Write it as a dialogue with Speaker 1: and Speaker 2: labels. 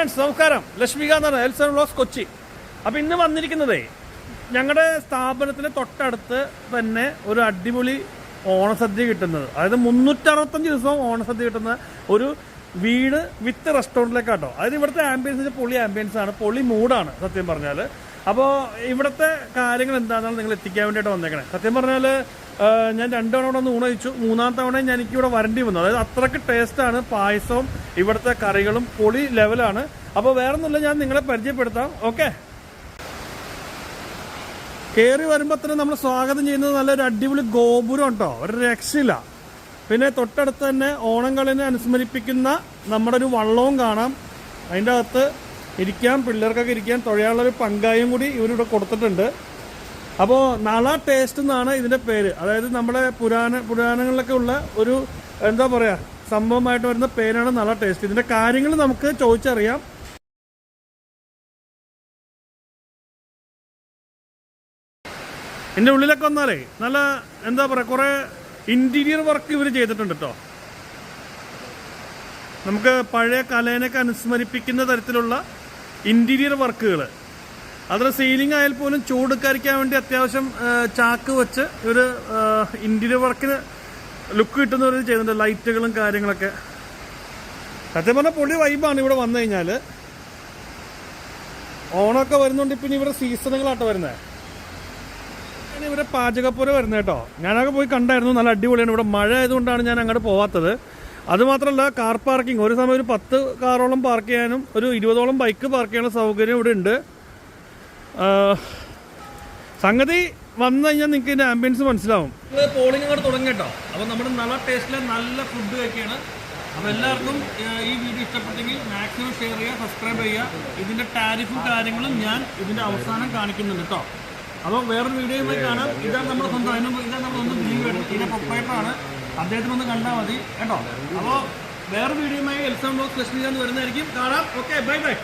Speaker 1: Friends നമസ്കാരം. ലക്ഷ്മികാന്താണ്, Elson vlogs Kochi. അപ്പോൾ ഇന്ന് വന്നിരിക്കുന്നതേ ഞങ്ങളുടെ സ്ഥാപനത്തിന് തൊട്ടടുത്ത് തന്നെ ഒരു അടിപൊളി ഓണസദ്യ കിട്ടുന്നത്, അതായത് 365 ദിവസവും ഓണസദ്യ കിട്ടുന്ന ഒരു വീട് വിത്ത് റെസ്റ്റോറൻറ്റിലേക്കാട്ടോ. അതായത് ഇവിടുത്തെ ആംബിയൻസ് പൊളി ആംബിയൻസ് ആണ്, പൊളി മൂഡാണ് സത്യം പറഞ്ഞാൽ. അപ്പോൾ ഇവിടുത്തെ കാര്യങ്ങൾ എന്താണെന്നാണ് നിങ്ങൾ എത്തിക്കാൻ വേണ്ടിയിട്ട് വന്നേക്കണേ. സത്യം പറഞ്ഞാൽ ഞാൻ 2 തവണ ഇവിടെ ഊണ് കഴിച്ചു. 3-ാം തവണ എനിക്കിവിടെ വരേണ്ടി വന്നു. അതായത് അത്രയ്ക്ക് ടേസ്റ്റാണ് പായസവും ഇവിടുത്തെ കറികളും പൊളി ലെവലാണ്. അപ്പോൾ വേറൊന്നുമില്ല, ഞാൻ നിങ്ങളെ പരിചയപ്പെടുത്താം. ഓക്കെ, കയറി വരുമ്പോൾ തന്നെ നമ്മൾ സ്വാഗതം ചെയ്യുന്നത് നല്ലൊരു അടിപൊളി ഗോപുരം കേട്ടോ, ഒരു രക്ഷയില്ല. പിന്നെ തൊട്ടടുത്ത് തന്നെ ഓണം കളിനെ അനുസ്മരിപ്പിക്കുന്ന നമ്മുടെ ഒരു വള്ളവും കാണാം. അതിൻ്റെ അകത്ത് ഇരിക്കാൻ, പിള്ളേർക്കൊക്കെ ഇരിക്കാൻ തുഴയാനുള്ളൊരു പങ്കായും കൂടി ഇവരിവിടെ കൊടുത്തിട്ടുണ്ട്. അപ്പോൾ നള ടേസ്റ്റ് എന്നാണ് ഇതിൻ്റെ പേര്. അതായത് നമ്മുടെ പുരാണങ്ങളിലൊക്കെ ഉള്ള ഒരു എന്താ പറയുക സംഭവമായിട്ട് വരുന്ന പേരാണ് നള ടേസ്റ്റ്. ഇതിൻ്റെ കാര്യങ്ങൾ നമുക്ക് ചോദിച്ചറിയാം. ഇതിൻ്റെ ഉള്ളിലൊക്കെ വന്നാലേ നല്ല എന്താ പറയുക കുറേ ഇൻറ്റീരിയർ വർക്ക് ഇവർ ചെയ്തിട്ടുണ്ട് കേട്ടോ. നമുക്ക് പഴയ കലേനൊക്കെ അനുസ്മരിപ്പിക്കുന്ന തരത്തിലുള്ള ഇൻറ്റീരിയർ വർക്കുകൾ. അതിൽ സീലിംഗ് ആയാൽ പോലും ചൂടുക്കാരിക്കാൻ വേണ്ടി അത്യാവശ്യം ചാക്ക് വെച്ച് ഒരു ഇൻറ്റീരിയർ വർക്കിന് ലുക്ക് കിട്ടുന്നവർ ചെയ്യുന്നുണ്ട്. ലൈറ്റുകളും കാര്യങ്ങളൊക്കെ സത്യം പറഞ്ഞാൽ പൊളി വൈബാണ് ഇവിടെ വന്നു കഴിഞ്ഞാൽ. ഓണമൊക്കെ വരുന്നുണ്ട്. പിന്നെ ഇവിടെ സീസണുകളാട്ടോ വരുന്നത്. ഇവിടെ പാചകപ്പുര വരുന്നത് കേട്ടോ. ഞാനൊക്കെ പോയി കണ്ടായിരുന്നു, നല്ല അടിപൊളിയാണ്. ഇവിടെ മഴ ആയതുകൊണ്ടാണ് ഞാൻ അങ്ങോട്ട് പോകാത്തത്. അതുമാത്രമല്ല കാർ പാർക്കിംഗ് ഒരു സമയം ഒരു 10 കാറോളം പാർക്ക് ചെയ്യാനും ഒരു 20ഓളം ബൈക്ക് പാർക്ക് ചെയ്യാനുള്ള സൗകര്യം ഇവിടെ ഉണ്ട്. സംഗതി വന്നു കഴിഞ്ഞാൽ നിങ്ങൾക്ക് ഇതിൻ്റെ ആംബിയൻസ് മനസ്സിലാവും. പോളിംഗ് അങ്ങോട്ട് തുടങ്ങി കേട്ടോ. അപ്പോൾ നമ്മുടെ നല്ല ടേസ്റ്റിലെ നല്ല ഫുഡ് കഴിക്കുകയാണ്. അപ്പോൾ എല്ലാവർക്കും ഈ വീഡിയോ ഇഷ്ടപ്പെട്ടെങ്കിൽ മാക്സിമം ഷെയർ ചെയ്യുക, സബ്സ്ക്രൈബ് ചെയ്യുക. ഇതിൻ്റെ ടാരിഫും കാര്യങ്ങളും ഞാൻ ഇതിൻ്റെ അവസാനം കാണിക്കുന്നുണ്ട് കേട്ടോ. അപ്പോൾ വേറൊരു വീഡിയോയുമായി കാണാം. ഇതാണ് നമ്മുടെ സ്വന്തം ഇതാണ് നമ്മുടെ സ്വന്തം വീഡിയോ. ഇതിൻ്റെ പ്രൊപ്പറേറ്ററാണ്, അദ്ദേഹത്തിനൊന്ന് കണ്ടാൽ മതി കേട്ടോ. അപ്പോൾ വേറൊരു വീഡിയോയുമായി എൽസൺ വ്ലോഗ്സ് ലക്ഷ്മികാന്ത് വരുന്നതായിരിക്കും. കാണാം. Okay, bye bye.